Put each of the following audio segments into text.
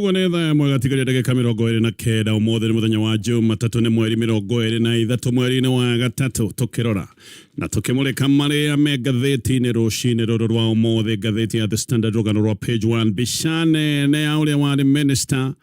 Gwanetha mwagathikĩria ndagĩka 29 ũmũthĩ nĩ mũthenya wa Jumatatu nĩ mweri 23 mweri-inĩ wa gatatũ tũkĩrora na tũkĩmũrĩka marĩa me ngathĩti-inĩ rũcinĩ rũrũ rwa ũmũthĩ. Ngathĩti ya The Standard rũgano rwa page 1 mbica nene ya ũrĩa warĩ minister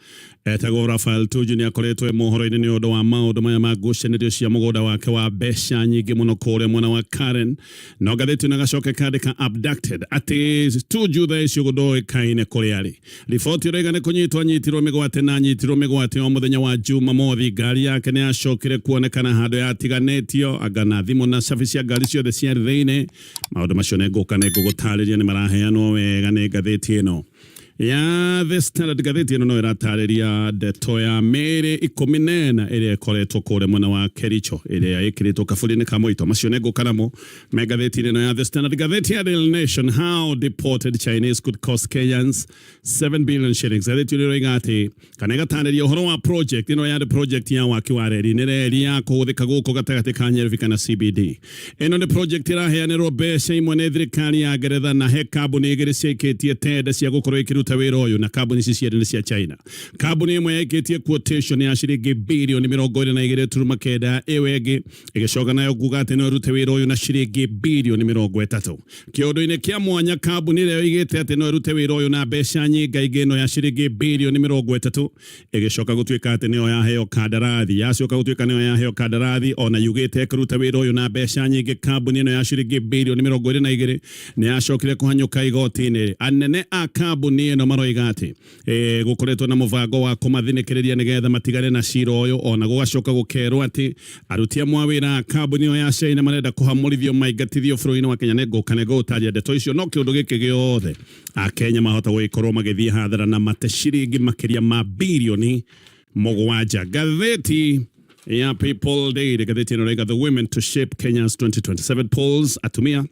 etagwo Raphael Tuju nĩ akoretwo mohoro-inĩ nĩ ũndũ wa maũndũ maya ma ngucanĩrio cia mũgũnda wake wa mbeca nyingĩ mũno kũrĩa mwena wa Karen. No ngathĩti nagacoka kandĩka abducted atĩ Tuju thaa icio gũndoĩkaine kũrĩa arĩ. Riboti ĩrauga nĩ kũnyitwo anyitirwo mĩgwate na anyitirwo mĩgwate o mũthenya wa Jumamothi. Ngari yake nĩ yacokire kuonekana handũ yatiganĩtio anga na thimũ na cabi cia ngari ciothe ciarĩ thĩinĩ. Maũndũ macio nĩ ngũgũtarĩria nĩ maraheanwo wega nĩ ngathĩti ĩno ya The Standard. Gatheti ĩno no ĩratarĩria ndeto ya mĩĩrĩ 14 ĩrĩa ĩkoretwo kũrĩa mwena wa Kericho ĩrĩa ĩkĩrĩtwo kaburi-inĩ ka Moito. Macio nĩ ngũkanamo me gatheti-inĩ ĩno ya The Standard. Gatheti ya Daily Nation, how deported Chinese could cost Kenyans 7 billion shillings. Gatheti ĩno ĩroiga atĩ kana ĩgatarĩria ũhoro wa project ĩno ya project ya waki wa reri nĩ reri ya kũhũthĩka gũkũ gatagatĩ ka Nyeri kana CBD. Ĩno nĩ project ĩraheanĩrwo mbeca imwe nĩ thirikari ya Ngeretha na he kambuni igĩrĩ ciĩkĩtie tenda cia gũkorwo ikĩruta wĩra ũyũ na kambuni ici ciarĩ nĩ cia China. Kambuni ĩmwe yaikĩtie quotation ya ciringi birioni 22.9, ĩyo ĩngĩ ĩgĩcoka nayo kuuga atĩ no ĩrute wĩra ũyũ na ciringi birioni 30. Kĩũndũ-inĩ kĩa mwanya kambuni ĩrĩa yoigĩte atĩ no ĩrute wĩra ũyũ na mbeca nyingaingĩ ĩno ya ciringi birioni 30 ĩgĩcoka gũtuĩka atĩ nĩyo yaheo kandarathi. Yacoka gũtuĩka nĩyo yaheo kandarathi ona yugĩte ĩkĩruta wĩra ũyũ na mbeca nyingĩ. Kambuni ĩno ya ciringi birioni 22 nĩ yacokire kũhanyũka igoti-inĩ. Anene a kambuni ĩno maroiga atĩ gũkoretwo na mũbango wa kũmathinĩkĩrĩria nĩgetha matigane na cira ũyũ, ona gũgacoka gũkerwo atĩ aruti amwe a wĩra a kambuni ĩyo ya China marenda kũhamũrithio maingatithio bũrũri-inĩ wa Kenya. Nĩ ngũkane gũtaria ndeto icio, no kĩũndũ gĩkĩ gĩothe a Kenya mahota gũgĩkorwo magĩthiĩ hathara na mate ciringi makĩria ma birioni 7. Gatheti ya People Daily, gatheti ĩno rauga the women to shape Kenya's 2027 polls. Atumia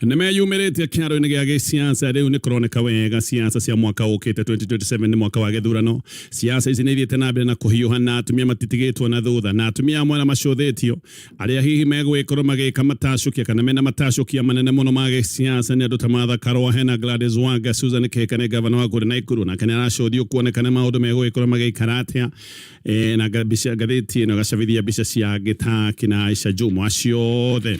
nĩmeyumĩrĩtie kĩharo-inĩ gĩa gĩsiasa. Rĩu nĩ kũroneka wega siasa cia mwaka ũkĩte 2027 nĩ mwaka wa gĩthurano. Siasa ici nĩ ithiĩte na mbere na kũhiũha na atumia matitigĩtwo na thutha, na atumia amwe na macũthĩtio arĩa hihi megwĩkorwo magĩka matacũkia kana mena matacũkia manene mũno ma gĩsiasa nĩ andũ ta Martha Karua, hena Gladys Wanga, Susan Kehika Gavana wa kũrĩa Naikuru, na kana aracũthio kuonekana maũndũ megwĩkorwo magĩikara atĩa. Na gatheti ĩno gacabithia mbica cia Gĩtaki na Aisha Jumwa ciothe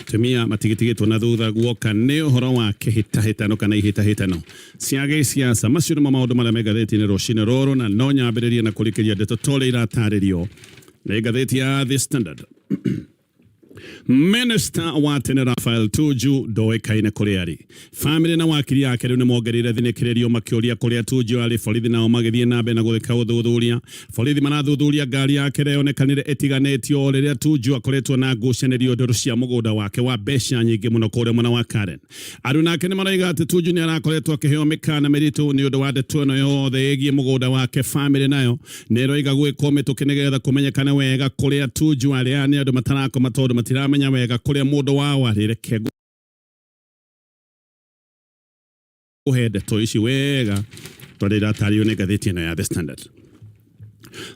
tumia matigitigĩtwo na thutha guoka nĩ ũhoro wa kĩhĩtahĩtano kana ihĩtahĩtano cia gĩsiasa. Macio nĩmo maũndũ marĩa me gatheti-inĩ rũcinĩ rũrũ, na no nyambĩrĩrie na kũrĩkĩria ndeto tũrĩa iratarĩrio nĩ gatheti ya The Standard. Minister wa tene Raphael Tuju ndoĩkaine kũrĩa arĩ. Family na wakiri yake rĩu nĩ mongereire thinĩkĩrĩrio makĩũria kũrĩa Tuju arĩ. Borithi nao magĩthiĩ na mbere na gũthika ũthuthuria. Borithi marathuthuria ngari yake ĩrĩa yonekanire ĩtiganĩtio rĩrĩa Tuju akoretwo na ngucanĩrio ndũrũ cia mũgũnda wake wa mbeca nyingĩ mũno kũrĩa mwena wa Karen. Andũ nake nĩ maroiga atĩ Tuju nĩ arakoretwo akĩheo mĩkana mĩritũ nĩ ũndũ wa ndeto ĩno yothe ĩgiĩ mũgũnda wake. Family nayo nĩ ĩroiga gwĩkwo mĩtũkĩ nĩgetha kũmenyekana wega kũrĩa Tuju arĩ. Nĩ andũ matarakoma tondũ matiramenya wega kũrĩa mũndũ wao arĩ. Reke gũhe ndeto ici wega tondũ iratarĩrio nĩ ngathĩti ĩno ya The Standard.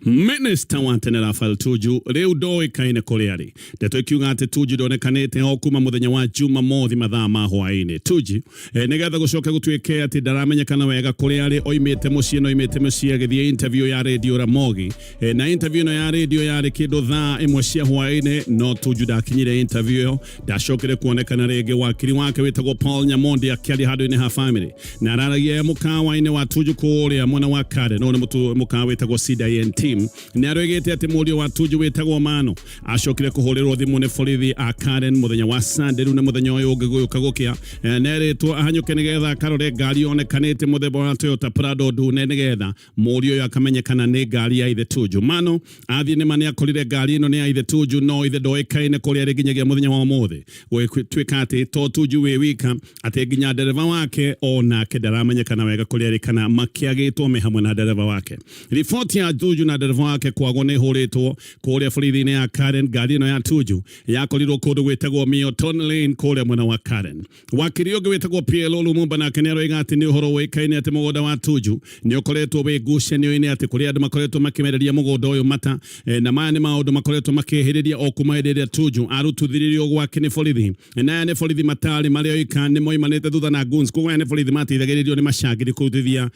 Minister wa tene Raphael Tuju rĩu ndoĩkaine kũrĩa arĩ. Ndeto ikiuga atĩ Tuju ndonekanĩte o kuma mũthenya wa Jumamothi mathaa ma hwaĩ-inĩ. Tuju nĩgetha gũcoka gũtuĩke atĩ ndaramenyekana wega kũrĩa arĩ. Oimĩte mũciĩ agĩthiĩ interview ya radio Ramogi, na interview ĩno ya radio yarĩ kĩndũ thaa 1 cia hwaĩ-inĩ, no Tuju ndakinyire interview ĩyo. Ndacokire kuonekana rĩngĩ. Wakiri wake wĩtagwo Paul Nyamondi akĩaria handũ-inĩ ha family na araragia mũkawa-inĩ wa Tuju kũrĩa mwena wa Karen. No nĩ mũkawa wĩtagwo CDN team. Nĩ aroigĩte atĩ mũriũ wa Tuju wĩtagwo Mano acokire kũhũrĩrwo thimũ nĩ borithi a Karen mũthenya wa Sunday. Rĩu nĩ mũthenya ũyũ ũngĩ gũka gũkĩa nerĩtwo ahanyũke nĩgetha akarore ngari yonekanĩte mũthemba wa Toyota Prado ndune nĩgetha mũriũ ũyũ akamenyekana nĩ ngari ya ithe Tuju. Mano athiĩ nĩma nĩ akorire ngari ĩno nĩ ya ithe Tuju, no ithe ndoĩkaine kũrĩa arĩ nginyagia mũthenya wa ũmũthĩ. Gwĩtuĩka atĩ to Tuju wĩ wika, atĩ nginya ndereba wake onake ndaramenyekana wega kũrĩa arĩ kana makĩagĩtwo me hamwe na ndereba wake. Riboti ya Tuju na ndereva wake kwagwo nĩ hũrĩtwo kũrĩa borithi-inĩ ya Karen. Ngari ĩno ya Tuju yakorirwo kũndũ gwĩtagwo Milton Lane kũrĩa mwena wa Karen. Wakiri ũngĩ wĩtagwo PLO Lumumba nake nĩaroiga atĩ nĩ ũhoro ũĩkaine atĩ mũgũnda wa Tuju nĩ ũkoretwo wĩ ngucanio-inĩ atĩ kũrĩa andũ makoretwo makĩmereria mũgũnda ũyũ mata, na maya nĩ maũndũ makoretwo makĩhĩrĩria o kuma hĩndĩ ĩrĩa Tuju arutithirio gwake nĩ borithi. Na nĩ borithi matarĩ marĩa oĩkaine moimanĩte thutha na guns, koguo nĩ borithi mateithagĩrĩrio nĩ macangiri kũrutithia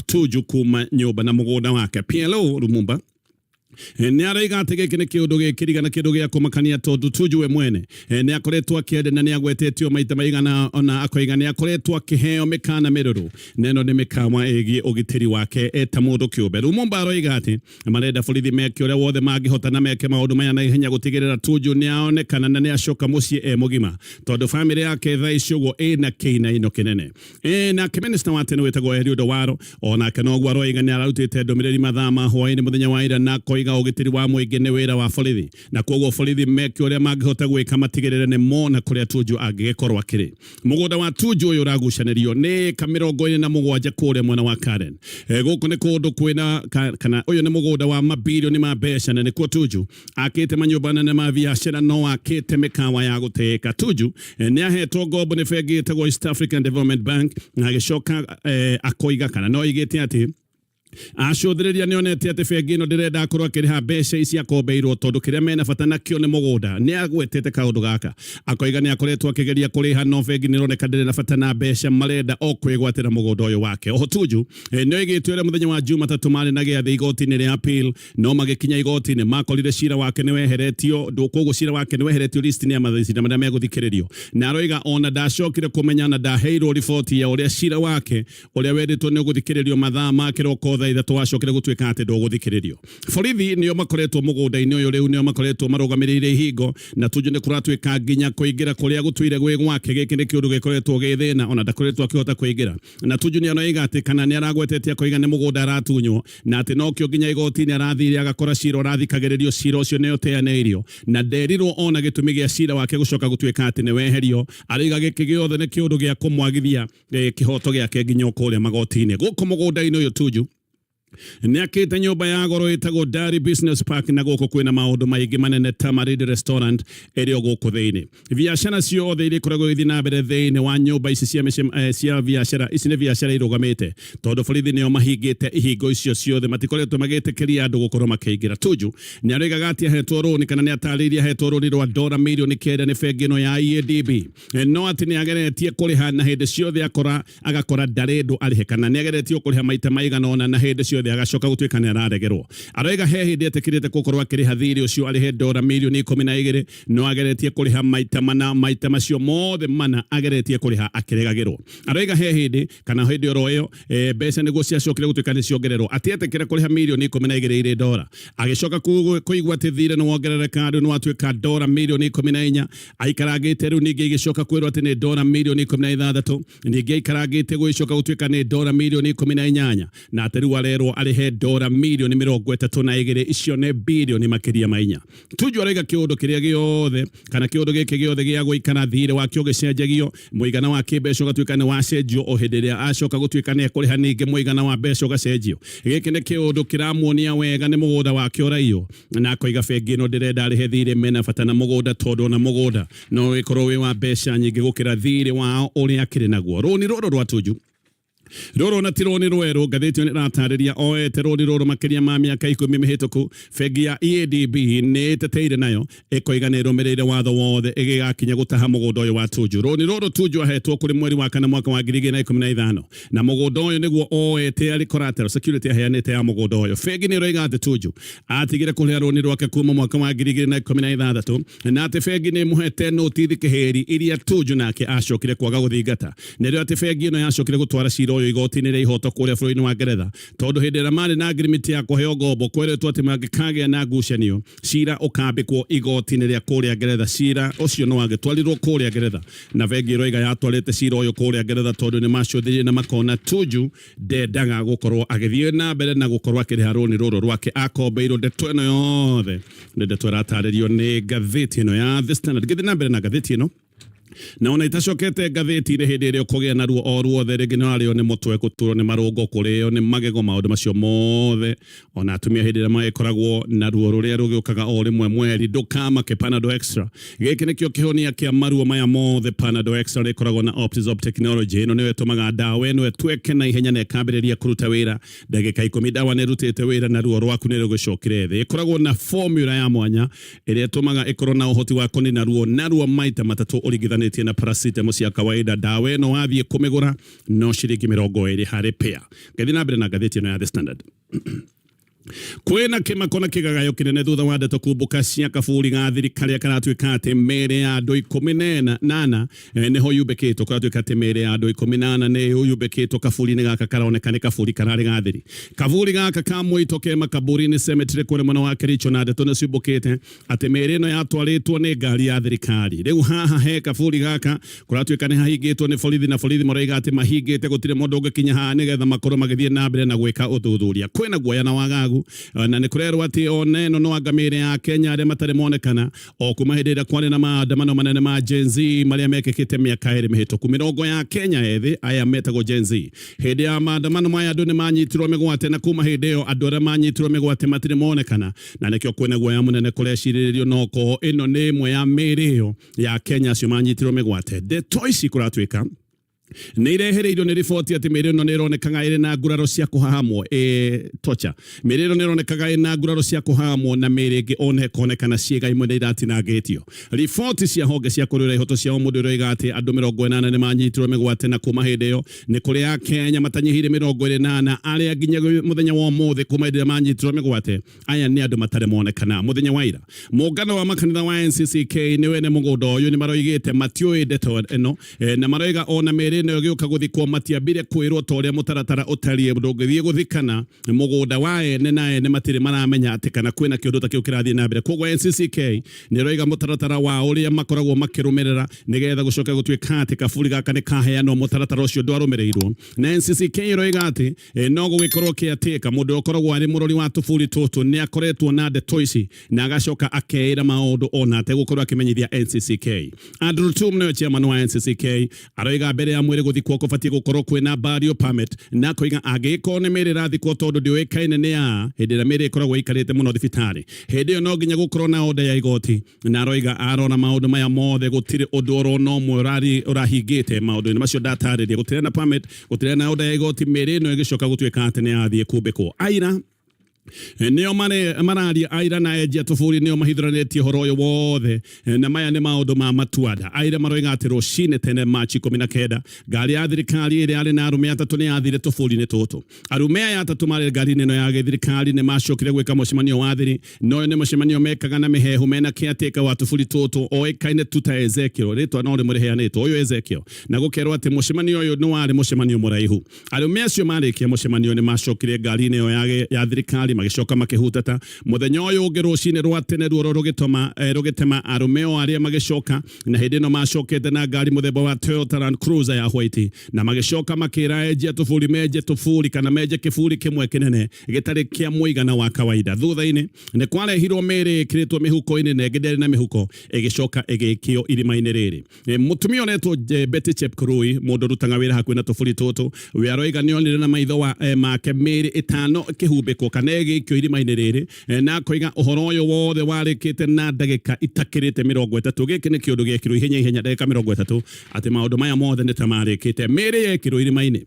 Tuju kuma nyũmba na mũgũnda wake. PLO Lumumba nĩ aroiga atĩ gĩkĩ nĩ kĩũndũ gĩkĩrigana kĩndũ gĩa kũmakania tondũ Tuju we mwene nĩ akoretwo akĩenda na nĩ agwetetio maita maigana, ona akoiga nĩ akoretwo akĩheo mĩkana mĩrũrũ, na ĩno nĩ mĩkana ĩgiĩ ũgitĩri wake eta mũndũ kĩũmbe. Lumumba aroiga atĩ marenda borithi meke ũrĩa wothe mangĩhota na meke maũndũ maya na ihenya gũtigĩrĩra Tuju nĩ aonekana na nĩ acoka mũciĩ mũgima, tondũ bamĩrĩ yake thaa ici ũguo ĩna kĩinaino kĩnene. Nake minista wa tene wĩtagwo Eliud Owalo onake noguo aroiga nĩ ararutĩte ndũmĩrĩri mathaa ma hwaĩ-inĩ mũthenya wa ira na koiga ũgitĩri wa mũingĩ nĩ wĩra wa borithi, na koguo borithi meke ũrĩa mangĩhota gwĩka matigĩrĩre nĩ mona kũrĩa Tuju angĩgĩkorwo akĩrĩ. Mũgũnda wa Tuju ũyũ ũragucanĩrio nĩ ka 27 kũrĩa mwena wa Karen. Gũkũ nĩ kũndũ kwĩna kana ũyũ nĩ mũgũnda wa mabilioni ma mbeca, na nĩkuo Tuju akĩte manyũmba nene ma biacara, no akĩte mĩkawa ya gũteka. Tuju nĩ ahetwo ngombo nĩ bengi ĩtagwo East African Development Bank, na agĩcoka akoiga kana no oigĩte atĩ acũthĩrĩria nĩ onete atĩ bengi ĩno ndĩrenda akorwo akĩrĩha mbeca ici akombeirwo tondũ kĩrĩa mena bata nakĩo nĩ mũgũnda. Nĩ agwetete kaũndũ gaka, akoiga nĩ akoretwo akĩgeria kũrĩha no bengi nĩ ĩroneka ndĩrĩ na bata na mbeca, marenda o kwĩgwatĩra mũgũnda ũyũ wake. Oho Tuju nĩ oigĩte ũrĩa mũthenya wa Jumatatũ marĩ na gĩathĩ igoti-inĩ rĩa appeal, no magĩkinya igoti-inĩ makorire cira wake nĩ weheretio, koguo cira wake nĩ weheretio list-inĩ ya mathĩcira marĩa megũthikĩrĩrio. Na aroiga ona ndacokire kũmenya na ndaheirwo riboti ya ũrĩa cira wake ũrĩa wendetwo nĩ ũgũthikĩrĩrio mathaa ma kĩroko thaa ithatũ wacokire gũtuĩka atĩ ndũgũthikĩrĩrio. Borithi nĩo makoretwo mũgũnda-inĩ ũyũ rĩu, nĩo makoretwo marũgamĩrĩire ihingo, na Tuju nĩ kũratuĩka nginya kũingĩra kũrĩa gũtuire gwĩ gwake. Gĩkĩ nĩ kĩũndũ gĩkoretwo gĩthĩna, ona ndakoretwo akĩhota kũingĩra. Na Tuju nĩ anoiga atĩ kana nĩ aragwetete akoiga nĩ mũgũnda aratunywo, na atĩ nokĩo nginya igoti-inĩ arathire agakora cira ũrathikagĩrĩrio, cira ũcio nĩ ũteanĩirio, na nderirwo ona gĩtũmi gĩa cira wake gũcoka gũtuĩka atĩ nĩ weherio. Aroiga gĩkĩ gĩothe nĩ kĩũndũ gĩa kũmwagithia kĩhoto gĩake nginya kũrĩa magoti-inĩ. Gũkũ mũgũnda-inĩ ũyũ Tuju nĩ akĩte nyũmba ya goro ĩtagwo Dari Business Park, na gũkũ kwĩna maũndũ maingĩ manene ta Maridi Restaurant ĩrĩ gũkũ thĩinĩ. Biacara ciothe iria ikoragwo ithiĩ na mbere thĩinĩ wa nyũmba ici cia biacara, ici nĩ biacara irũgamĩte tondũ borithi nĩo mahingĩte ihingo icio ciothe, matikoretwo magĩtĩkĩria andũ gũkorwo makĩingĩra. Tuju nĩ aroigaga atĩ ahetwo rũni kana nĩ atarĩirie ahetwo rũni rwa $9 milioni nĩ bengi ĩno ya EADB, no atĩ nĩ ageretie kũrĩha na hĩndĩ ciothe agakora ndarĩ ndũ arĩhe, kana nĩ ageretie kũrĩha maita maigana ona na hĩndĩ ciothe agacoka gũtuĩka nĩ araregerwo. Aroiga he hĩndĩ etĩkĩrĩte gũkorwo akĩrĩha thirĩ ũcio arĩhe $12 milioni 12, no ageretie kũrĩha maita macio mothe mana ageretie kũrĩha akĩregagĩrwo. Aroiga he hĩndĩ kana hĩndĩ oro ĩyo mbeca nĩguo ciacokire gũtuĩka nĩ ciongererwo, atĩ etĩkĩra kũrĩha milioni 12 $, agĩcoka kũigua atĩ thirĩ nĩ wongerereka nĩ watuĩka $14 milioni 14, aikarangĩte rĩu ningĩ igĩcoka kwĩrwo atĩ nĩ $16 milioni 16, ningĩ aikarangĩte gũgĩcoka gũtuĩka nĩ $14 milioni 18, na atĩ rĩu arerwo arĩhe $32 milioni, icio nĩ bilioni makĩria ma 4. Tuju aroiga kĩũndũ kĩrĩa gĩothe kana kĩũndũ gĩkĩ gĩothe gĩa gũikara thirĩ wakĩo gĩcenjagio, mũigana wa kĩmbeca ũgatuĩka nĩ wacenjio o hĩndĩ ĩrĩa acoka gũtuĩka nĩ ekũrĩha ningĩ mũigana wa mbeca ũgacenjio. Gĩkĩ nĩ kĩũndũ kĩramuonia wega nĩ mũgũnda wake ũraiywo, na akoiga bengi ĩno ndĩrenda arĩhe thirĩ mena bata na mũgũnda tondũ ona mũgũnda no wĩkorwo wĩ wa mbeca nyingĩ gũkĩra thirĩ wao ũrĩa akĩrĩ naguo. Rũni rũrũ rwa Tuju rũrũ na ti rũni rwerũ, ngathĩti ĩno ĩratarĩria oete rũni rũrũ makĩria ma mĩaka 10 mĩhĩtũku. Bengi ya EADB nĩ ĩteteire nayo ĩkoiga nĩ ĩrũmĩrĩire watho wothe ĩgĩgakinya gũtaha mũgũnda ũyũ wa Tuju. Rũni rũrũ Tuju ahetwo kũrĩ mweri wa kana mwaka wa 2015, na mũgũnda ũyũ nĩguo oete arĩ collateral security aheanĩte ya mũgũnda ũyũ. Bengi nĩ ĩroiga atĩ Tuju atigire kũrĩha rũni rwake kuma mwaka wa 2016, na atĩ bengi nĩ mũhete notithi kĩheri iria Tuju nake acokire kwaga gũthingata. Nĩrĩo atĩ bengi ĩno yacokire gũtwara cira igoti-inĩ rĩa ihoto kũrĩa bũrũri-inĩ wa Ngeretha, tondũ hĩndĩ ĩrĩa marĩ na agreement ya kũheo ngombo kweretwo atĩ mangĩkagĩa na ngucanio, cira ũkambĩkwo igoti-inĩ rĩa kũrĩa Ngeretha. Cira ũcio no wagĩtwarirwo kũrĩa Ngeretha, na bengi ĩroiga yatwarĩte cira ũyũ kũrĩa Ngeretha tondũ nĩ macũthĩrĩrie na makona Tuju ndendaga gũkorwo agĩthiĩ na mbere na gũkorwo akĩrĩha rũni rũrũ rwake akombeirwo. Ndeto ĩno yothe nĩ ndeto ĩratarĩrio nĩ ngathĩti ĩno ya The Standard. Gĩthiĩ na mbere na ngathĩti ĩno na ona itacokete ngathĩti ĩrĩ hĩndĩ ĩrĩa ũkũgĩa na ruo o ruothe rĩngĩ nĩ warĩo nĩ mũtwe gũturwo nĩ marũngo kũrĩo nĩ magego maũndũ macio mothe ona atumia hĩndĩ ĩrĩa magĩkoragwo na ruo rũrĩa rũgĩũkaga o rĩmwe mweri ndũkamake Panadol Extra gĩkĩ nĩkĩo kĩhonia kĩa maruo maya mothe Panadol Extra rĩkoragwo na Optizop technology ĩno nĩyo ĩtũmaga ndawa ĩno ĩtweke na ihenya na ĩkambĩrĩria kũruta wĩra ndagĩka 10 ndawa nĩ ĩrutĩte wĩra na ruo rwaku nĩ rũgũcokire thĩ ĩkoragwo na formula ya mwanya ĩrĩa ĩtũmaga ĩkorwo na ũhoti wa kũnina ruo maita matatũ ũringithanĩtie na paracetamol cia kawaida dawa ĩno wathiĩ kũmĩgũra no ciringi 20 harĩ pair gathi na mbere na ngathĩti ĩno ya The Standard kwĩna kĩmako na kĩgagayo kĩnene thutha wa ndeto kumbũka cia kaburi ga thirikari karatuĩka atĩ mĩĩrĩ ya andũ 18 nĩho yubĩkĩtwo karatuĩka atĩ mĩĩrĩ ya andũ 18 nĩho yubĩkĩtwo kaburi-inĩ gaka karoneka nĩ kaburi kararĩ gathiri kaburi gaka kamũito ke makaburi-inĩ cemetery kũrĩ mwena wa Kericho na ndeto nĩ ciumbũkĩte atĩ mĩĩrĩ ĩno yatwarĩtwo nĩ ngari ya thirikari rĩu haha he kaburi gaka kũratuĩka nĩ hahingĩtwo nĩ borithi na borithi maroiga atĩ mahingĩte gũtirĩ mũndũ ũngĩkinya haha nĩgetha makorwo magĩthiĩ na mbere na gwĩka ũthuthuria kwĩna guoya na wagagu na nĩ kũrerwo atĩ ona ĩno no anga mĩĩrĩ ya Kenya arĩa matarĩ monekana o kuma hĩndĩ ĩrĩa kwarĩ na maandamano manene ma Gen Z marĩa mekĩkĩte mĩaka ĩrĩ mĩhĩtũku mĩrongo ya Kenya ethĩ aya metagwo Gen Z hĩndĩ ya maandamano maya andũ nĩ manyitirwo mĩgwate na kuma hĩndĩ ĩyo andũ arĩa manyitirwo mĩgwate matirĩ monekana na nĩkĩo kwĩna guoya mũnene kũrecirĩrĩrio noko ĩno nĩ ĩmwe ya mĩĩrĩ ĩyo ya Kenya acio manyitirwo mĩgwate ndeto ici kũratuĩka nĩ irehereirio nĩ riboti atĩ mĩĩrĩ ĩno nĩ ĩronekaga ĩrĩ na nguraro cia kũhahamwo torture mĩĩrĩ ĩno nĩ ĩronekaga ĩrĩ na nguraro cia kũhahamwo na mĩĩrĩ ĩngĩ konekana ciĩga imwe nĩ iratinangĩtio riboti cia honge cia kũrũĩra ihoto cia mũndũ iroiga atĩ andũ 80 nĩ manyitirwo mĩgwate na kuma hĩndĩ ĩyo nĩ kũrĩ a Kenya matanyihire 80 arĩa nginya mũthenya wa ũmũthĩ kuma hĩndĩ ĩrĩa manyitirwo mĩgwate aya nĩ andũ matarĩ monekana mũthenya wa ira mũngano wa makanitha wa NCCK nĩwe nĩ mũgũnda ũyũ nĩ maroigĩte matiũĩ ndeto ĩno na maroiga ona mĩĩrĩ ĩno gĩũka gũthikwo matiambire kwĩrwo ta ũrĩa mũtaratara ũtariĩ ndũngĩthiĩ gũthikana mũgũnda wa ene na ene matirĩ maramenya atĩ kana kwĩna kĩũndũ ta kĩu kĩrathiĩ na mbere koguo NCCK nĩ roiga mũtaratara wa ũrĩa makoragwo makĩrũmĩrĩra nĩgetha gũcoka gũtuĩka atĩ kaburi gaka nĩ kaheanwo mũtaratara ũcio ndwarũmĩrĩirwo na NCCK roiga atĩ no gũgĩkorwo kĩatĩka mũndũ ũkoragwo arĩ mũrori wa tũburi tũtũ nĩ akoretwo na ndeto ici na agacoka akeĩra maũndũ ona ategũkorwo akĩmenyithia NCCK Andrew Tum nĩwe chairman wa NCCK aroiga mbere ya mwĩrĩ gũthikwo kũbatiĩ gũkorwo kwĩna burial permit na koiga angĩkorwo nĩ mĩĩrĩ ĩrathikwo tondũ ndĩũĩkaine nĩ ya hĩndĩ ĩrĩa mĩĩrĩ ĩkoragwo ĩikarĩte mũno thibitarĩ hĩndĩ ĩyo no nginya gũkorwo na order ya igoti na aroiga arona maũndũ maya mothe gũtirĩ ũndũ orona ũmwe ũrahingĩte maũndũ-inĩ macio ndatarĩria gũtirĩ na permit gũtirĩ na order ya igoti mĩĩrĩ ĩno ĩgĩcoka gũtuĩka atĩ nĩ yathiĩ kumbĩkwo aira nĩo mararia aira na enjia tũbũri nĩo mahithũranĩtie ũhoro ũyũ wothe na maya nĩ maũndũ ma matuada aira maroiga atĩ rũcinĩ tene Machi 19 ngari ya thirikari ĩrĩa yarĩ na arũme atatũ nĩ yathire tũbũri-inĩ tũtũ arũme aya atatũ marĩ ngari-inĩ ĩno ya thirikari nĩ macokire gwĩka mũcemanio wa thiri no nĩ mũcemanio mekaga na mĩhehu mena kĩatĩka wa tũbũri tũtũ oĩkaine tu ta Ezekiel rĩtwa no rĩmwe rĩheanĩtwo ũyũ Ezekiel na gũkerwo atĩ mũcemanio ũyũ nĩ warĩ mũcemanio mũraihu arũme acio marĩkia mũcemanio nĩ macokire ngari-inĩ ĩyo ya thirikari magĩcoka makĩhutata mũthenya ũyũ ũngĩ rũcinĩ rwa tene ruo rũgĩtema arũme o arĩa magĩcoka na hĩndĩ ĩno macokete na ngari mũthemba wa Toyota Land Cruiser ya white na magĩcoka makĩra enjia tũbũri menje tũbũri kana menje kĩbũri kĩmwe kĩnene gĩtarĩ kĩa mũigana wa kawaida thutha-inĩ nĩ kwarehirwo mĩĩrĩ ĩkĩrĩtwo mĩhuko-inĩ na ĩngĩ ndĩarĩ na mĩhuko ĩgĩcoka ĩgĩikio irima-inĩ rĩrĩ mũtumia ũretwo Betty Chepkurui mũndũ ũrutaga wĩra hakuhĩ na tũbũri tũtũ we aroiga nĩ onire na maitho make mĩĩrĩ ĩtano ĩkĩhumbĩkwo kana ĩgĩikio irima-inĩ rĩrĩ na koiga ũhoro ũyũ wothe warĩkĩte na ndagĩka itakĩrĩte 30 gĩkĩ nĩ kĩũndũ gĩekirwo ihenya ndagĩka 30 atĩ maũndũ maya mothe nĩ ta marĩkĩte mĩĩrĩ yekirwo irima-inĩ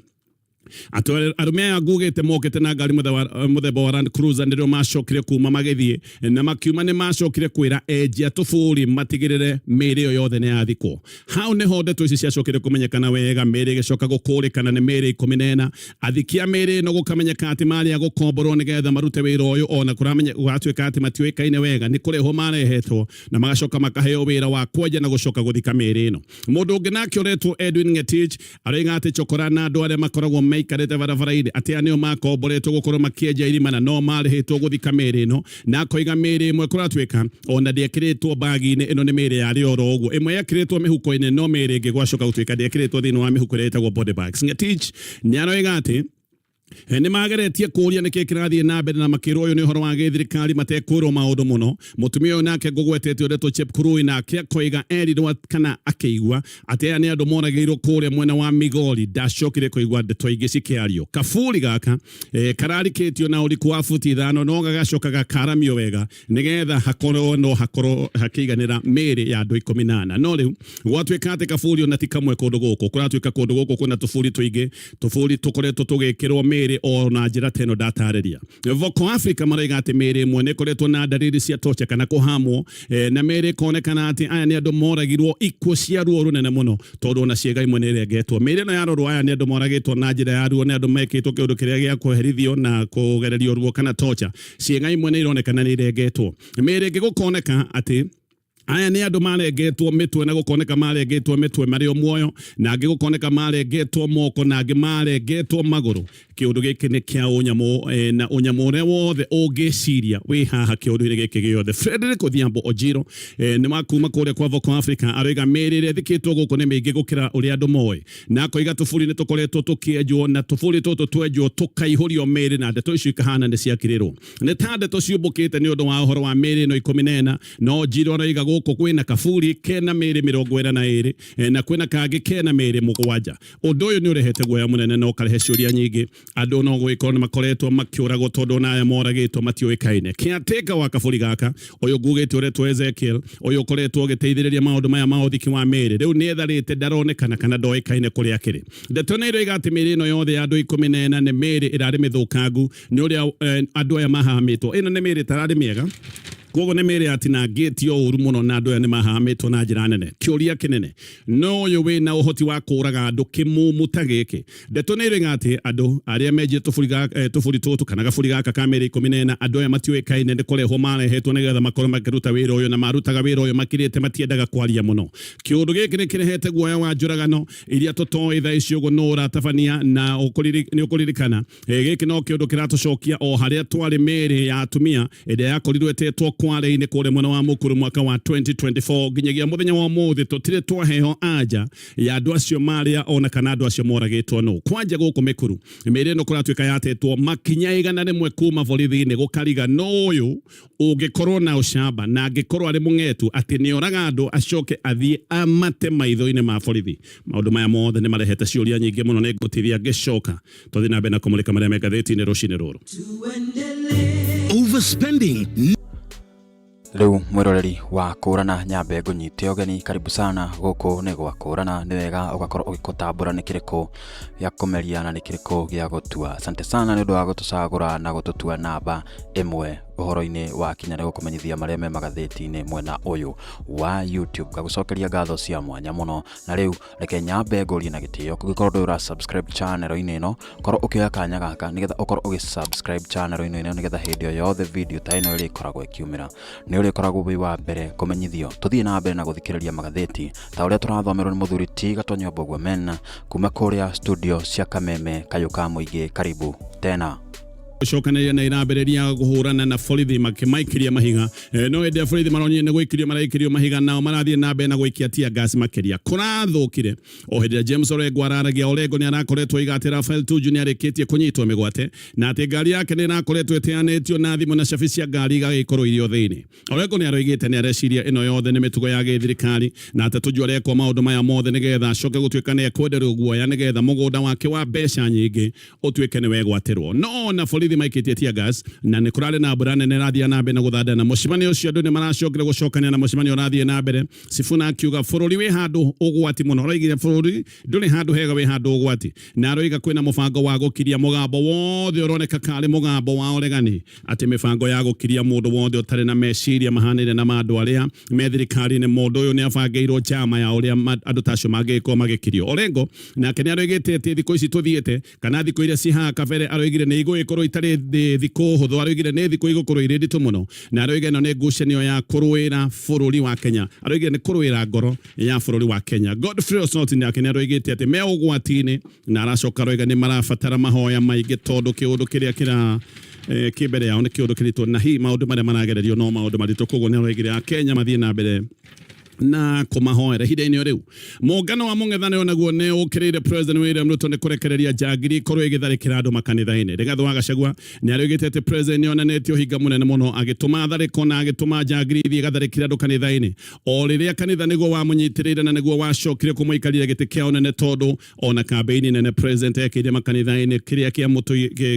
arũme aya ngugĩte mokĩte na ngari mũthemba wa Land Cruiser nĩrĩo macokire kuma magĩthiĩ na makiuma nĩ macokire kwĩra enjia tũbũri matigĩrĩre mĩĩrĩ ĩyo yothe nĩ yathikwo hau nĩho ndeto ici ciacokire kũmenyekana wega mĩĩrĩ ĩgĩcoka gũkũrĩkana nĩ mĩĩrĩ 14 athikia mĩĩrĩ ĩno gũkamenyeka atĩ marĩ agũkomborwo nĩgetha marute wĩra ũyũ ona gũtuĩka atĩ matiũĩkaine wega nĩ kũrĩho marehetwo na magacoka makaheo wĩra wa kwenja na gũcoka gũthika mĩĩrĩ ĩno mũndũ ũngĩ nake ũretwo Edwin Ngetich aroiga atĩ chokora na andũ arĩa makoragwo maikarĩte barabara-inĩ atĩ anĩo makomboretwo gũkorwo makĩenja irima na no marĩhĩtwo gũthika mĩĩrĩ ĩno na koiga mĩĩrĩ ĩmwe kũratuĩka ona ndĩekĩrĩtwo bagi-inĩ ĩno nĩ mĩĩrĩ yarĩ oro ũguo ĩmwe yekĩrĩtwo mĩhuko-inĩ no mĩĩrĩ ĩngĩ gwacoka gũtuĩka ndĩekĩrĩtwo thĩinĩ wa mĩhuko ĩrĩa ĩtagwo body bags Ngetich nĩ aroiga atĩ Nĩ mageretie kũria nĩkĩ kĩrathiĩ na mbere na makĩrwo ũyũ nĩ ũhoro wa gĩthirikari matekwĩrwo maũndũ mũno. Mũtumia ũyũ nake ngũgwetete ũndetwo Chepkurui nake akoiga erirwo kana akĩigua atĩ aya nĩ andũ moragĩirwo kũrĩa mwena wa Migori. Ndacokire kũigua ndeto ingĩ cikĩario. Kaburi gaka kararikĩtio na ũriku wa futi 5 no gagacoka gakaramio wega nĩgetha hakorwo hakĩiganĩra mĩĩrĩ ya andũ 18. No rĩu gwatuĩka atĩ kaburi ona ti kamwe kũndũ gũkũ. Kũratuĩka kũndũ gũkũ kwĩna tũburi tũingĩ, tũburi tũkoretwo tũgĩkĩrwo mĩĩrĩ o na njĩra teno ndatarĩria. Voko Africa maraiga atĩ mĩĩrĩ ĩmwe nĩ ĩkoretwo na ndariri cia tocha kana kũhamwo na mĩĩrĩ ĩkonekana atĩ aya nĩ andũ moragirwo ikuũ cia ruo rũnene mũno tondũ ona ciĩga imwe nĩ irengetwo. Mĩĩrĩ ĩno yarorwo aya nĩ andũ moragĩtwo na njĩra ya ruo, nĩ andũ mekĩtwo kĩũndũ kĩrĩa gĩa kũherithio na kũgererio ruo kana tocha. Ciĩga imwe nĩ ironekana nĩ irengetwo. Mĩĩrĩ ĩngĩ gũkoneka atĩ aya nĩ andũ marengetwo mitwe na gũkoneka marengetwo mitwe marĩ o muoyo, na angĩ gũkoneka marengetwo moko, na angĩ marengetwo magũrũ. Kĩũndũ gĩkĩ nĩ kĩa ũnyamũ na ũnyamũ ũrĩa wothe ũngĩciria wĩ haha kĩũndũ-inĩ gĩkĩ gĩothe. Frederick Odhiambo Ojiro nĩ makuma kũrĩa kwa Voko Africa aroiga mĩĩrĩ ĩrĩa ĩthikĩtwo gũkũ nĩ mĩingĩ gũkĩra ũrĩa andũ moĩ, na akoiga tũburi nĩ tũkoretwo tũkĩenjwo na tũburi tũtũ twenjwo tũkaihũrio mĩĩrĩ na ndeto icio ikahana nĩ ciakĩrĩrwo. Nĩ ta ndeto ciumbũkĩte nĩ ũndũ wa ũhoro wa mĩĩrĩ ĩno 14, no Ojiro aroiga gũkũ kwĩna kaburi kena mĩĩrĩ 22 na kwĩna kangĩ kena mĩĩrĩ 7. Ũndũ ũyũ nĩ ũrehete guoya mũnene na ũkarehe ciũria nyingĩ. Andũ no gwĩkorwo nĩ makoretwo makĩũragwo tondũ na aya moragĩtwo matiũĩkaine. Kĩatĩka wa kaburi gaka ũyũ ngugĩte ũretwo Ezekiel, ũyũ ũkoretwo ũgĩteithĩrĩria maũndũ maya ma ũthiki wa mĩĩrĩ, rĩu nĩ etharĩte ndaronekana kana ndoĩkaine kũrĩa akĩrĩ. Ndeto nĩ iroiga atĩ mĩĩrĩ ĩno yothe ya andũ 14 nĩ mĩĩrĩ ĩrarĩ mĩthũkangu nĩ ũrĩa andũ aya mahahamĩtwo. Ĩno nĩ mĩĩrĩ ĩtararĩ mĩega, koguo nĩ mĩĩrĩ atinangĩtio ũru mũno na andũ aya nĩ mahahamĩtwo na njĩra nene. Kĩũria kĩnene, no ũyũ wĩna ũhoti wa kũũraga andũ kĩmumu ta gĩkĩ. Ndeto nĩ iroiga atĩ andũ arĩa menjire tũburi tũtũ kana gaburi gaka ka mĩĩrĩ 14, andũ aya matiũĩkaine, nĩ kũrehwo marehetwo nĩgetha makorwo makĩruta wĩra ũyũ, na marutaga wĩra ũyũ makirĩte matiendaga kwaria mũno. Kĩũndũ gĩkĩ nĩ kĩrehete guoya wa njũragano iria tũtoĩ thaa ici ũguo no ũratabania, na nĩ ũkũririkana gĩkĩ no kĩũndũ kĩratũcokia o harĩa twarĩ mĩĩrĩ ya atumia ĩrĩa yakorirwo ĩtetwo Kwale-inĩ kũrĩa mwena wa Mũkuru mwaka wa 2024 nginyagia mũthenya wa ũmũthĩ tũtirĩ twaheo anja ya andũ acio marĩa ona kana andũ acio moragĩtwo no. Kwanja gũkũ Mĩkuru mĩĩrĩ ĩno kũratuĩka yatetwo makinya 100 kuma borithi-inĩ gũkariga no ũyũ ũngĩkorwo na ũcamba na angĩkorwo arĩ mũng'etu atĩ nĩ oraga andũ acoke athiĩ amate maitho-inĩ ma borithi. Maũndũ maya mothe nĩ marehete ciũria nyingĩ mũno, nĩ ngũteithia ngĩcoka tũthiĩ na mbere na kũmũrĩka marĩa me ngathĩti-inĩ rũcinĩ rũrũ. Overspending. Rĩu mwĩroreri wa kũrana nyambe ngũnyite ũgeni, karibu sana. Gũkũ nĩ gwa kũrana, nĩ wega ũgakorwo ũgĩkũtambũra nĩ kĩrĩkũ gĩa kũmeria na nĩ kĩrĩkũ gĩa gũtua. Asante sana nĩ ũndũ wa gũtũcagũra na gũtũtua namba ĩmwe ũhoro-inĩ wa kinya nĩ gũkũmenyithia marĩa me magathĩti-inĩ mwena ũyũ wa YouTube. Ngagũcokeria ngatho cia mwanya mũno, na rĩu reke nyambe ngũrie na gĩtĩo kũngĩkorwo ndũĩ ũra subscribe channel-inĩ ĩno, korwo ũkĩoya kanya gaka nĩgetha ũkorwo ũgĩ-subscribe channel-inĩ ĩno nĩgetha hĩndĩ o yothe video ta ĩno ĩrĩa ĩkoragwo ĩkiumĩra nĩ ũrĩkoragwo wĩ wa mbere kũmenyithio. Tũthiĩ na mbere na gũthikĩrĩria magathĩti ta ũrĩa tũrathomerwo nĩ mũthuri ti gatonye mbugua mena kuma kũrĩa studio cia Kameme kayuka mũingĩ. Karibu tena. Cokanĩria na irambĩrĩria kũhũrana na borithi makĩmaikiria mahiga. No hĩndĩ ya borithi maronire nĩ gũikirio maraikirio mahiga, nao marathiĩ na mbere na gũikia tia gas makĩria. Kũrathũkire o hĩndĩ ya James Orengo araragia. Orengo nĩ arakoretwo oiga atĩ Raphael Tuju nĩ arĩkĩtie kũnyitwo mĩgwate na atĩ ngari yake nĩ ĩrakoretwo ĩteanĩtio na thimũ na cabi cia ngari igagĩkorwo irio thĩinĩ. Orengo nĩ aroigĩte nĩ areciria ĩno yothe nĩ mĩtugo ya gĩthirikari, na atĩ Tuju arekwo maũndũ maya mothe nĩgetha acoke gũtuĩka nĩ ekwenderwo guoya nĩgetha mũgũnda wake wa mbeca nyingĩ ũtuĩke nĩ wegwatĩrwo. No na borithi maikĩtie tia gas na nĩ kũrarĩ na mbura nene ĩrathiĩ na mbere na gũthandana. Mũcemanio ũcio andũ nĩ maracokire gũcokania na mũcemanio ũrathiĩ na mbere. Sifuna akiuga bũrũri wĩ handũ ũgwati mũno. Aroigire bũrũri ndũrĩ handũ hega, wĩ handũ ũgwati, na aroiga kwĩna mũbango wa gũkiria mũgambo wothe ũroneka karĩ mũgambo wa ũregani, atĩ mĩbango ya gũkiria mũndũ wothe ũtarĩ na meciria mahanĩre na andũ arĩa me thirikari-inĩ. Mũndũ ũyũ nĩ abangĩirwo njama ya ũrĩa andũ tacio mangĩkorwo magĩkirio. Orengo nake nĩ aroigĩte atĩ thikũ ici tũthiĩte kana thikũ iria cihaha kabere, aroigire nĩ igũgĩkorwo itarĩ thikũ hũthũ. Aroigire nĩ thikũ igũkorwo irĩ nditũ mũno, na aroiga ĩno nĩ ngucanio ya kũrũĩra bũrũri wa Kenya. Aroigire nĩ kũrũĩra ngoro ya bũrũri wa Kenya. Godfrey Osoti nake nĩ aroigĩte atĩ me ũgwati-inĩ, na aracoka aroiga nĩ marabatara mahoya maingĩ tondũ kĩũndũ kĩrĩa kĩmbere yao nĩ kĩũndũ kĩritũ, na hihi maũndũ marĩa maragererio no maũndũ maritũ. Koguo nĩ aroigire Akenya mathiĩ na mbere na kumahoera hida-inĩ riu muungano wa mũng'ethanĩro naguo nĩ ũkĩrĩire President William Ruto nĩ kũrekereria njangiri korwo ĩgĩtharĩkĩra andũ makanitha-inĩ. Rigathi wa Gachagua nĩ arĩugĩte atĩ President nĩonanĩtie ũhinga mũnene mũno agĩtũma tharĩko na agĩtũma njangiri ithiĩ ĩgatharĩkĩra andũ kanitha-inĩ o rĩrĩa kanitha nĩguo wamũnyitĩrĩire na nĩguo wacokire kũmũikarĩra gĩtĩ kĩa ũnene tondũ ona kambeini nene President ekĩire makanitha-inĩ kĩrĩa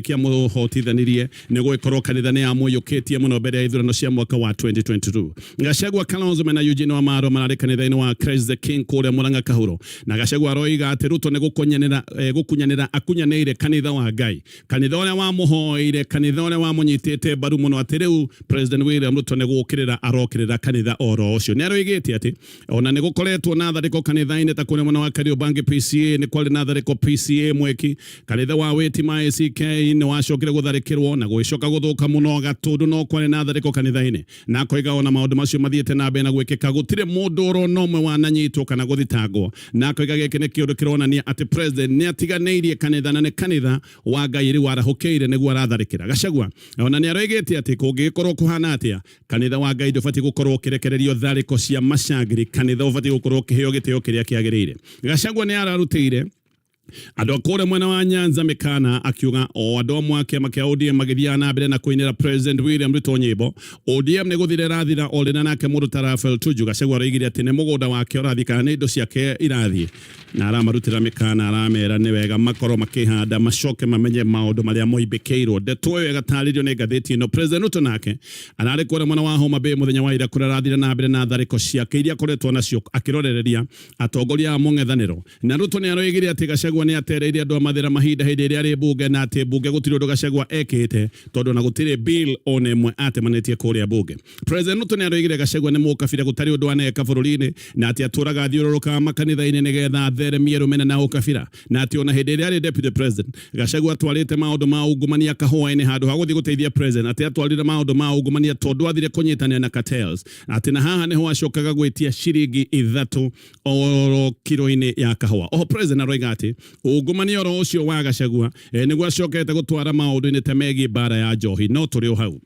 kĩamũhotithanirie nĩ gũgĩkorwo kanitha nĩ yamũiyũkĩtie mũno mbere ya ithurano cia mwaka wa 2022. Gachagua, Kalonzo na Eugene Wamalwa mararĩ kanitha-inĩ wa Christ the King kũrĩa Murang'a Kahuro, na Gachagua aroiga atĩ Ruto nĩ gũkunyanĩra akunyanĩire kanitha wa Ngai, kanitha ũrĩa wamũhoire, kanitha ũrĩa wamũnyitĩte mbaru mũno, atĩ rĩu President William Ruto nĩ gũkĩrĩra arokĩrĩra kanitha oro ũcio. Nĩ aroigĩte atĩ ona nĩ gũkoretwo na tharĩko kanitha-inĩ ta kũrĩa mwena wa Kariobangi PCA nĩ kwarĩ na tharĩko PCA Mweki, kanitha wa Wĩtima ACK nĩ wacokire gũtharĩkĩrwo na gũgĩcoka gũthũka mũno Gatũndũ no kwarĩ na tharĩko kanitha-inĩ, na akoiga ona maũndũ macio mathiĩte na mbere na gwĩkĩka gũtirĩ mũndũ oro nomwe wananyitwo kana gũthitangwo, na akoiga gĩkĩ nĩ kĩũndũ kĩronania atĩ President nĩ atiganĩirie kanitha na nĩ kanitha wa Ngai rĩu arahũkĩire nĩguo aratharĩkĩra. Gachagua ona nĩ aroigĩte atĩ kũngĩgĩkorwo kũhana atĩa kanitha wa Ngai ndũbatiĩ gũkorwo ũkĩrekererio tharĩko cia macangiri, kanitha ũbatiĩ gũkorwo ũkĩheo gĩtĩo kĩrĩa kĩagĩrĩire. Gachagua nĩ ararutĩire andũ akũrĩa mwena wa Nyanza mĩkana akiuga o andũ amwe a kĩama kĩa ODM magĩthiaga na mbere na kũinĩra President William Ruto nyĩmbo, ODM nĩ gũthire rathira o rĩna nake mũndũ ta Raphael Tuju. Gachagua aroigire atĩ nĩ mũgũnda wake ũrathiĩ kana nĩ indo ciake irathiĩ, na aramarutĩra mĩkana, aramera nĩ wega makorwo makĩhanda macoke mamenye maũndũ marĩa moimbĩkĩirwo. Ndeto ĩyo ĩgatarĩrio nĩ ngathĩti ĩno. President Ruto nake ararĩ kũrĩa mwena wa Homa Bay mũthenya wa ira kũrĩa arathire na mbere na tharĩko ciake iria akoretwo nacio akĩrorereria atongoria a mũng'ethanĩro, na Ruto nĩ aroigire atĩ Gachagua nĩ atereire andũ mathira mahinda hĩndĩ ĩrĩa arĩ bunge, na atĩ bunge gũtirĩ ũndũ Gachagua ekĩte tondũ na gũtirĩ bill ona ĩmwe atemanĩtie kũrĩa bunge. President Ruto nĩ aroigire Gachagua nĩ mũkabira, gũtarĩ ũndũ aneka bũrũri-inĩ, na atĩ atũraga athiũrũrũkaga makanitha-inĩ nĩgetha atheremie rũmena na ũkabira, na atĩ ona hĩndĩ ĩrĩa arĩ deputy president Gachagua atwarĩte maũndũ ma ungumania kahũa-inĩ handũ ha gũthiĩ gũteithia president, atĩ atwarĩre maũndũ ma ungumania tondũ athire kũnyitanĩra na cartels, atĩ na haha nĩho acokaga gwĩtia ciringi 3 o kiro-inĩ ya kahũa. Oho President aroiga atĩ ungumania oro ũcio wa Gachagua nĩguo acokete gũtwara maũndũ-inĩ ta megiĩ mbara ya njohi, no tũrĩ o hau.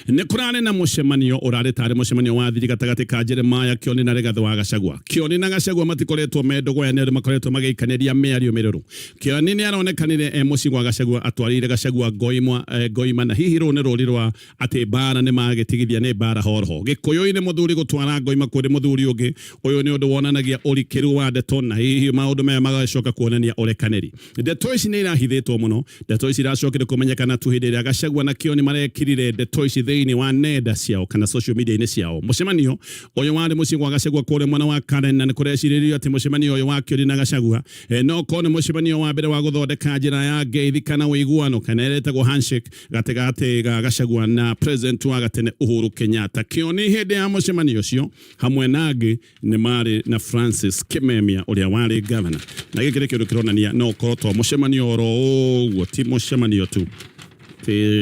Nĩ kũrarĩ na mũcemanio ũrarĩ tarĩ mũcemanio wa thiri gatagatĩ ka Jeremiah Kioni na Rigathi wa Gachagua. Kioni na Gachagua matikoretwo mendogoya, nĩ makoretwo magĩikanĩria mĩario mĩrũrũ. Kioni nĩ aronekanire mũciĩ wa Gachagua atwarĩire Gachagua ngoima, na hihi rũu nĩ rũri rwa atĩ mbara nĩ magĩtigithia nĩ mbara horoho. Gĩkũyũ-inĩ mũthuri gũtwara ngoima kũrĩ mũthuri ũngĩ, ũyũ nĩ ũndũ wonanagia ũrikĩru wa ndeto, na hihi maũndũ maya magacoka kuonania ũrekanĩri. Ndeto ici nĩ irahithĩtwo mũno, ndeto ici iracokire kũmenyekana tu hĩndĩ ĩrĩa Gachagua na Kioni marekirire ndeto ici thĩinĩ wa nenda ciao kana social media-inĩ ciao. Mũcemanio ũyũ warĩ mũciĩ gwa Gachagua kũrĩa mwena wa Karen, na nĩ kũrecirĩrio atĩ mũcemanio ũyũ wa Kioni na Gachagua no korwo nĩ mũcemanio wa mbere wa gũthondeka njĩra ya ngeithi kana ũiguano kana ĩretagwo handshake gatagatĩ ga Gachagua na president wa gatene Uhuru Kenyatta. Kioni hĩndĩ ya mũcemanio ũcio hamwe na angĩ nĩ marĩ na Francis Kimemia ũrĩa warĩ governor, na gĩkĩ nĩ kĩndũ kĩronania no korwo to mũcemanio oro ũguo, ti mũcemanio tu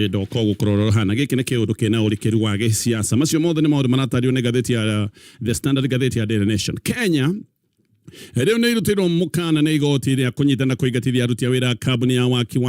ndoko gũkorwo hana. Gĩkĩ nĩ kĩũndũ kĩna ũrikĩru wa gĩsiasa. Macio mothe nĩ maũndũ maratario nĩ ngathĩti ya The Standard, ngathĩti ya Daily Nation. Kenya rĩu nĩ irutĩirwo mũkana nĩ igoti rĩa kũnyitana kũingatithia aruti a wĩra kambuni ya waki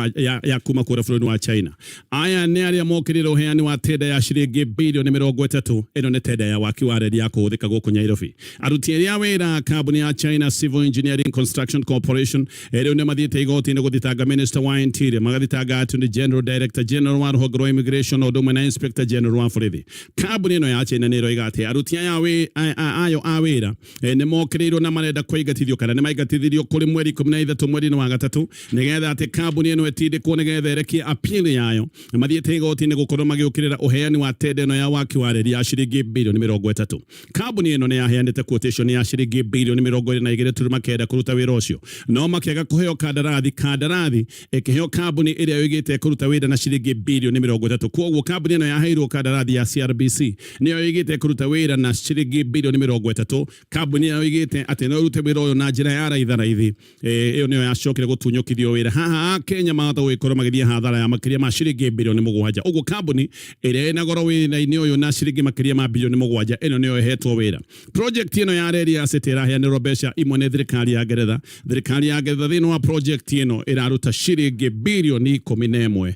ya kuma kũrĩa bũrũri wa China. Aya nĩ arĩa mokĩrĩre ũheani wa tenda ya ciringi bilioni 30. Ĩno nĩ tenda ya waki wa reri ya kũhũthĩka gũkũ Nairobi. Aruti a wĩra kambuni ya China Civil Engineering Construction Corporation rĩu nĩ mathiĩte igoti-inĩ gũthitanga Minister wa Interior, magathitanga Attorney General, Director General wa rũhonge rwa Immigration, o ũndũ ũmwe na Inspector General wa borithi. Kambuni ĩno ya China nĩ ĩroiga atĩ aruti ayo a wĩra nĩ mokĩrĩirwo na marenda kũingatithio kana nĩ maingatithirio kũrĩ mweri 13 mweri-inĩ wa gatatũ, nĩgetha atĩ kambuni ĩno ĩtindĩkwo nĩgetha ĩrekie appeal yayo. Mathiĩte igoti-inĩ gũkorwo magĩũkĩrĩra ũheani wa tenda ĩno ya waki wa reri ya ciringi bilioni 30. Kambuni ĩno nĩ yaheanĩte quotation ya ciringi bilioni 22 kũruta wĩra ũcio, no makĩaga kũheo kandarathi ĩkĩheo kambuni ĩrĩa yoigĩte kũruta wĩra na ciringi bilioni 30. Kwoguo kambuni ĩno yaheirwo kandarathi ya CRBC nĩyo yoigĩte kũruta wĩra na ciringi bilioni 30. Kambuni ĩyo yoigĩte atĩ no ĩrute wĩra ũyũ na njĩra ya raithi. Ĩyo nĩyo yacokire gũtunyũkithio wĩra. Haha Kenya mahota gũgĩkorwo magĩthiĩ hathara ya makĩria ma ciringi bilioni 7. Ũguo kambuni ĩrĩa ĩna goro wĩra-inĩ ũyũ na ciringi makĩria ma bilioni 7 ĩno nĩyo ĩhetwo wĩra. Project ĩno ya reri ya City ĩraheanĩrwo mbeca imwe nĩ thirikari ya Ngeretha. Thirikari ya Ngeretha thĩinĩ wa project ĩno ĩraruta ciringi bilioni 11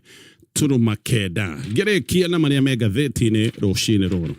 turuma kenda. Ngĩrĩkia na marĩa me ngathĩti-inĩ rũcinĩ rũrũ.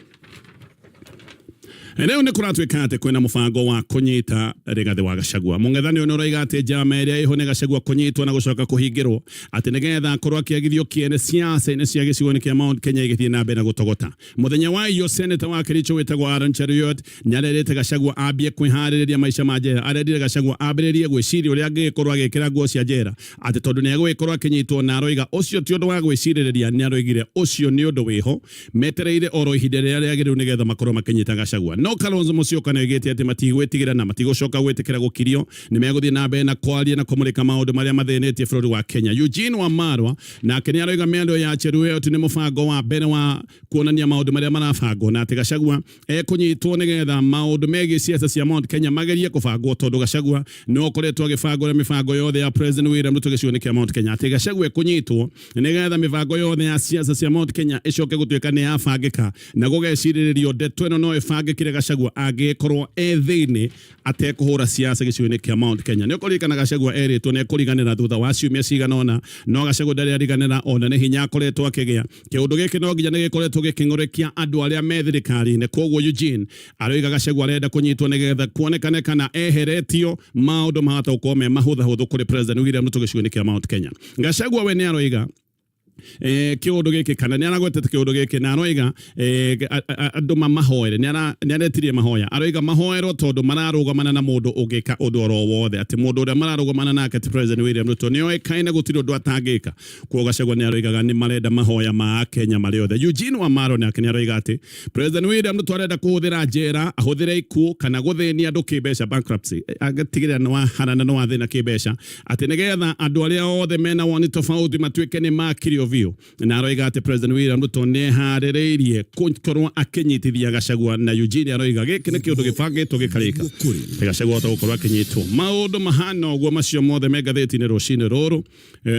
Leo nä kå ratuä atä kwä na må bango wa kå nyita Rigathi wa Gachagua. Mũng'ethanĩro nĩ ũroiga atĩ njama ĩrĩa ĩho nĩ Gachagua kũnyitwo na gũcoka kũhingĩrwo atĩ nĩgetha akorwo akĩagithio kĩene ciaca-inĩ cia gĩcigo-inĩ kĩa Mount Kenya igĩthiĩ na mbere na gũtogota. Mũthenya wa iyo seneta wa Kericho wĩtagwo Aaron Cheruiyot nĩarerĩte Gachagua ambie kwĩharĩrĩria maica ma njera. Arerire Gachagua ambĩrĩrie gwĩciria ũrĩa angĩkorwo agĩkĩra nguo cia njera atĩ tondũ nĩegũgĩkorwo akĩnyitwo, na aroiga ũcio ti ũndũ wa gwĩcirĩrĩria. Nĩaroigire ũcio nĩ ũndũ wĩho metereire oro ihinda rĩrĩa rĩagĩrĩru nĩgetha makorwo makĩnyita Gachagua. No Kalonzo Musyoka nĩoigĩte atĩ matigwĩtigĩra na matigũcoka gwĩtĩkĩra gũkirio, nĩ megũthiĩ na mbere na kwaria na kũmũrĩka maũndũ marĩa mathĩnĩtie bũrũri wa Kenya. Eugene Wamalwa nake nĩaroiga mĩario ya Cheruiyot nĩ mũbango wa mbere wa kuonania maũndũ marĩa marabangwo, na atĩ Gachagua ekũnyitwo nĩgetha maũndũ megiĩ siasa cia Mount Kenya magerie kũbangwo, tondũ Gachagua nĩ okoretwo agĩbangwo mĩbango yothe ya President William Ruto gĩcigo-inĩ kĩa Mount Kenya. Atĩ Gachagua ekũnyitwo nĩgetha mĩbango yothe ya siasa cia Mount Kenya ĩcoke gũtuĩka nĩ yabangĩka na gũgecirĩrĩrio ndeto ĩno no ĩbangĩkire Gachagua angĩkorwo thĩinĩ atekũhũra siasa gĩcigo-inĩ kĩa Mount Kenya. Nĩ ũkũririkana Gachagua erĩtwo nĩ ekũriganĩra thutha wa ciumia cigana ũna, no Gachagua ndarĩ ariganĩra, ona nĩ hinya akoretwo akĩgĩa. Kĩũndũ gĩkĩ no nginya nĩ gĩkoretwo gĩkĩng'ũrĩkia andũ arĩa me thirikari-inĩ. Koguo Eugene aroiga Gachagua arenda kũnyitwo nĩgetha kuonekane kana eheretio maũndũ mahota gũkorwo me mahũthahũthũ kũrĩ President William Ruto gĩcigo-inĩ kĩa Mount Kenya. Gachagua we nĩ aroiga kiundu giki kana ni aragwetete kiundu giki na aroiga andu mamahoere ni aretirie mahoya. Aroiga mahoerwo tondu mararugamana na mundu ugika undu oro wothe, ati mundu uria mararugamana nake ti President William Ruto ni oikaine gutiri undu atangika. Kwa Gachagua ni aroigaga ni marenda mahoya ma Kenya mari othe. Eugene Wamalwa nake ni aroiga ati President William Ruto arenda kuhuthira njera, ahuthire ikuo kana guthĩnia andu kibeca, bankruptcy, agatigirira no harana no athina kibeca, ati nigetha andu aria othe mena woni tofauti matuike ni makirio view. Na aroiga ati President William Ruto nĩ harĩrĩirie gũkorwo akĩnyitithia Gachagua, na Eugene aroiga gĩkĩ nĩ kĩũndũ gĩbangĩtwo gĩkarĩka Gachagua gũkorwo akĩnyitwo. Maũndũ mahana ũguo macio mothe me ngathĩti-inĩ rũcinĩ rũrũ.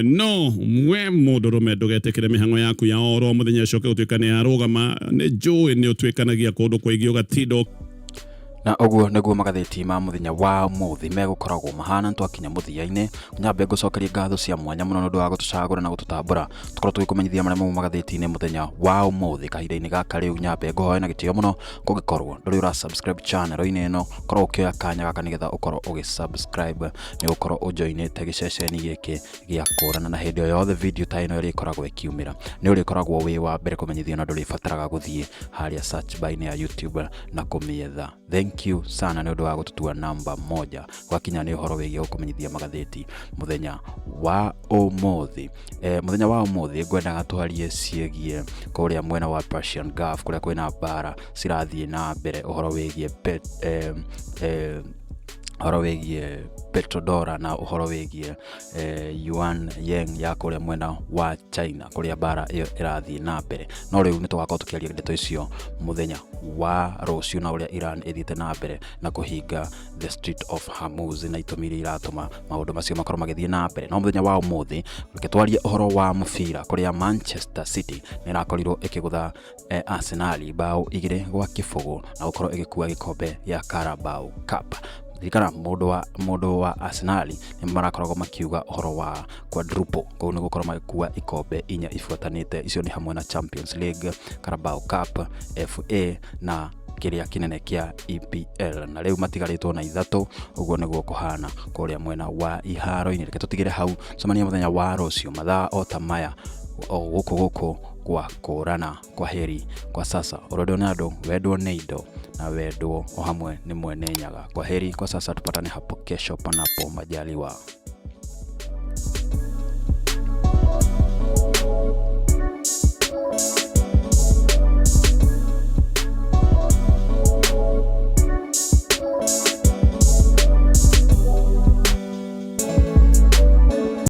No we mũndũ rũme ndũgetĩkĩre mĩhang'o yaku ya oro mũthenya ũcoke gũtuĩka nĩ yarũgama. Nĩ njũĩ nĩ ũtuĩkanagia kũndũ kũingĩ ũgatinda. Na oguo nĩguo magathĩti ma mũthenya wa mũthĩ megũkoragwo mahana twakinya mũthia-inĩ. Nyambe ngũcokeria ngatho cia mwanya mũno nĩ ũndũ wa gũtũcagũra na gũtũtambũra tũkorwo tũgĩkũmenyithia marĩa mauma magathĩti-inĩ mũthenya wa ũmũthĩ kahinda-inĩ gaka rĩu. Nyambe ngũhoe na gĩtĩo mũno kũngĩkorwo ndũrĩ ũra subscribe channel-inĩ ĩno, korwo ũkĩoya kanya gaka nĩgetha ũkorwo ũgĩ-subscribe, nĩ ũkorwo ũjoinĩte gĩceceni gĩkĩ gĩa kũrana, na hĩndĩ o yothe video ta ĩno ĩrĩkoragwo ĩkiumĩra nĩ ũrĩkoragwo wĩ wa mbere kũmenyithio, na ndũrĩbataraga gũthiĩ harĩa search bar-inĩ ya YouTube na kũmĩetha. Thank you sana nĩ ũndũ wa gũtũtua namba 1 gwakinya nĩ ũhoro wĩgiĩ gũkũmenyithia magathĩti mũthenya wa ũmũthĩ. Mũthenya wa ũmũthĩ ngwendaga tũarie ciĩgiĩ kũrĩa mwena wa Persian Gulf kũrĩa kwĩna mbara cirathiĩ na mbere, ũhoro wĩgiĩ petrodora na ũhoro wĩgiĩ yuan yen ya kũrĩa mwena wa China kũrĩa mbara ĩyo ĩrathiĩ na mbere. No rĩu nĩ tũgakorwo tũkĩaria ndeto icio mũthenya wa rũciũ, na ũrĩa Iran ĩthiĩte na mbere na kũhinga the Strait of Hormuz na itũmi iria iratũma maũndũ macio makorwo magĩthiĩ na mbere. No mũthenya wa ũmũthĩ reke twarie ũhoro wa mũbira kũrĩa Manchester City nĩ ĩrakorirwo ĩkĩgũtha Arsenal 2-0 na gũkorwo ĩgĩkua gĩkombe ya Carabao Cup. Kana mũndũ wa Arsenal nĩ marakoragwo makiuga ũhoro wa quadruple, koguo nĩ gũkorwo magĩkua ikombe 4 ibuatanĩte. Icio nĩ hamwe na Champions League, Carabao Cup, FA na kĩrĩa kĩnene kĩa EPL, na rĩu matigarĩtwo na 3. Ũguo nĩguo kũhana kũrĩa mwena wa iharo-inĩ. Reke tũtigĩre hau, cemania mũthenya wa rũciũ mathaa o ta maya gũkũ kwa kũrana. Kwa heri kwa sasa. Ũrorwo nĩ andũ, wendwo nĩ indo na wendwo o hamwe nĩ mwene nyaga. Kwa heri kwa sasa, tupatane hapo kesho panapo majaliwa.